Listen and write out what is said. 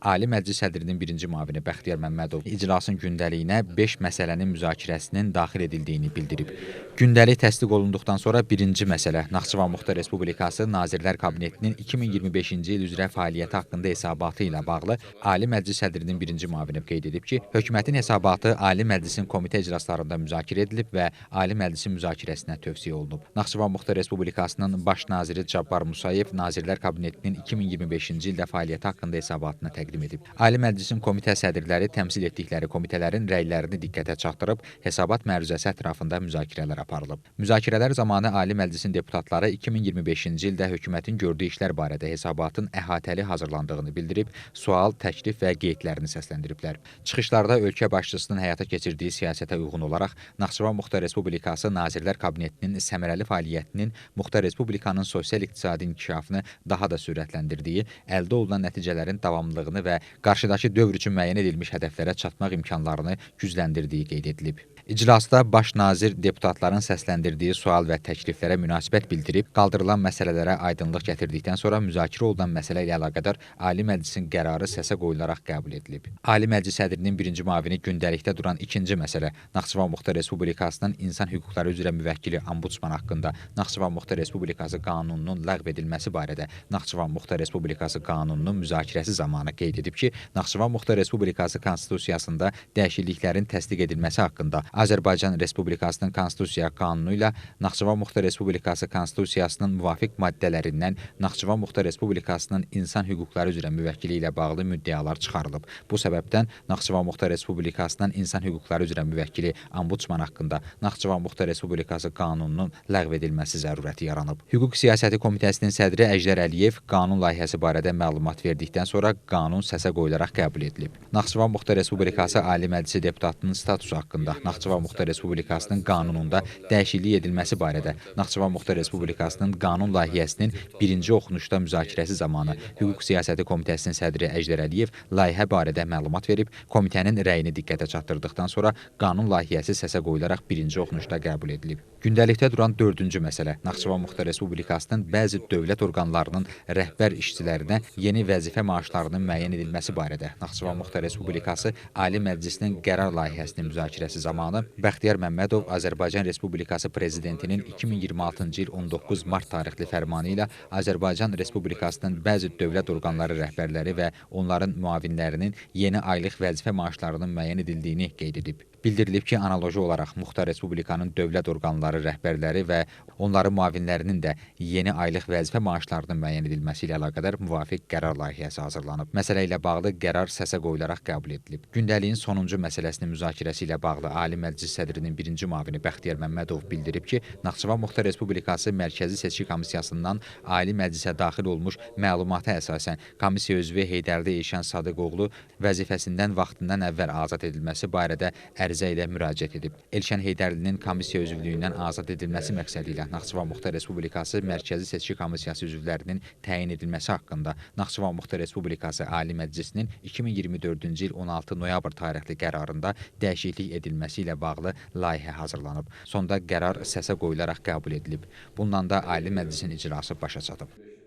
Ali Məclis sədrinin birinci müavini Bəxtiyar Məmmədov iclasın gündəliyinə 5 məsələnin müzakirəsinin daxil edildiyini bildirib. Gündəlik təsdiq olunduqdan sonra birinci məsələ Naxçıvan Muxtar Respublikası Nazirlər Kabinetinin 2025-ci il üzrə fəaliyyəti haqqında hesabatı ilə bağlı Ali Məclis sədrinin birinci müavini qeyd edib ki, hökumətin hesabatı Ali Məclisin komitə iclaslarında müzakirə edilib və Ali Məclisin müzakirəsinə tövsiyə olunub. Naxçıvan Muxtar Respublikasının Baş naziri Cabbar Musayev Nazirlər Kabinetinin 2025-ci ildə fəaliyyəti haqqında hesabatını təqdim edib. Ali Məclisin komitə sədrləri təmsil etdikləri komitələrin rəylərini diqqətə çatdırıb, hesabat məruzəsi ətrafında müzakirələr aparılıb. Müzakirələr zamanı Ali Məclisin deputatları 2025-ci ildə hökumətin gördüyü işlər barədə hesabatın əhatəli hazırlandığını bildirib, sual, təklif və qeydlərini səsləndiriblər. Çıxışlarda ölkə başçısının həyata keçirdiyi siyasətə uyğun olaraq Naxçıvan Muxtar Respublikası Nazirlər Kabinetinin səmərəli fəaliyyətinin Muxtar Respublikanın sosial-iqtisadi inkişafını daha da sürətləndirdiyi, əldə olunan nəticələrin davamlılığını və qarşıdakı dövr üçün müəyyən edilmiş hədəflərə çatmaq imkanlarını gücləndirdiyi qeyd edilib. İclasda baş nazir deputatların səsləndirdiyi sual və təkliflərə münasibət bildirib, qaldırılan məsələlərə aydınlıq gətirdikdən sonra müzakirə olunan məsələ ilə əlaqədar Ali Məclisin qərarı səsə qoyularaq qəbul edilib. Ali Məclis sədrinin birinci müavini gündəlikdə duran ikinci məsələ Naxçıvan Muxtar Respublikasının İnsan Hüquqları üzrə müvəkkili Ombudsman haqqında Naxçıvan Muxtar Respublikası qanununun ləğv edilməsi barədə Naxçıvan Muxtar Respublikası qanununun müzakirəsi zamanı qeyd edib ki, Naxçıvan Muxtar Respublikası Konstitusiyasında dəyişikliklərin təsdiq edilməsi haqqında Azərbaycan Respublikasının Konstitusiya qanunu ilə Naxçıvan Muxtar Respublikası Konstitusiyasının müvafiq maddələrindən Naxçıvan Muxtar Respublikasının İnsan Hüquqları üzrə müvəkkili ilə bağlı müddəalar çıxarılıb. Bu səbəbdən Naxçıvan Muxtar Respublikasının İnsan Hüquqları üzrə müvəkkili Ombudsman haqqında Naxçıvan Muxtar Respublikası qanununun ləğv edilməsi zərurəti yaranıb. Hüquq Siyasəti Komitəsinin sədri Əjdər Əliyev qanun layihəsi barədə məlumat verdikdən sonra qanun səsə qoyularaq qəbul edilib. Naxçıvan Muxtar Respublikası Ali Məclisi deputatının statusu haqqında Naxçıvan Muxtar Respublikasının qanununda dəyişiklik edilməsi barədə Naxçıvan Muxtar Respublikasının qanun layihəsinin birinci oxunuşda müzakirəsi zamanı Hüquq Siyasəti Komitəsinin sədri Əjdər Əliyev layihə barədə məlumat verib, komitənin rəyini diqqətə çatdırdıqdan sonra qanun layihəsi səsə qoyularaq birinci oxunuşda qəbul edilib. Gündəlikdə duran dördüncü məsələ Naxçıvan Muxtar Respublikasının bəzi dövlət orqanlarının rəhbər işçilərinə yeni vəzifə maaşlarının müəyyən edilməsi barədə Naxçıvan Muxtar Respublikası Ali Məclisinin qərar layihəsinin müzakirəsi zamanı Bəxtiyar Məmmədov Azərbaycan Respublikası Prezidentinin 2026-cı il 19 mart tarixli fərmanı ilə Azərbaycan Respublikasının bəzi dövlət orqanları rəhbərləri və onların müavinlərinin yeni aylıq vəzifə maaşlarının müəyyən edildiyini qeyd edib. Bildirilib ki, analoji olaraq Muxtar Respublikanın dövlət orqanları rəhbərləri və onların müavinlərinin də yeni aylıq vəzifə maaşlarının müəyyən edilməsi ilə əlaqədar müvafiq qərar layihəsi hazırlanıb. Məsələ ilə bağlı qərar səsə qoyularaq qəbul edilib. Gündəliyin sonuncu məsələsinin müzakirəsi ilə bağlı Ali Məclis sədrinin birinci müavini Bəxtiyar Məmmədov bildirib ki, Naxçıvan Muxtar Respublikası Mərkəzi Seçki Komissiyasından Ali Məclisə daxil olmuş məlumata əsasən komissiya üzvü Heydərli Elşən Sadıqoğlu vəzifəsindən vaxtından əvvəl azad edilməsi barədə ərizə ilə müraciət edib. Elşən Heydərlinin komissiya üzvlüyündən azad edilməsi məqsədi ilə Naxçıvan Muxtar Respublikası Mərkəzi Seçki Komissiyası üzvlərinin təyin edilməsi haqqında Naxçıvan Muxtar Respublikası Ali Məclisinin 2024-cü il 16 noyabr tarixli qərarında dəyişiklik edilməsi ilə bağlı layihə hazırlanıb. Sonda qərar səsə qoyularaq qəbul edilib. Bundan da Ali Məclisin iclası başa çatıb.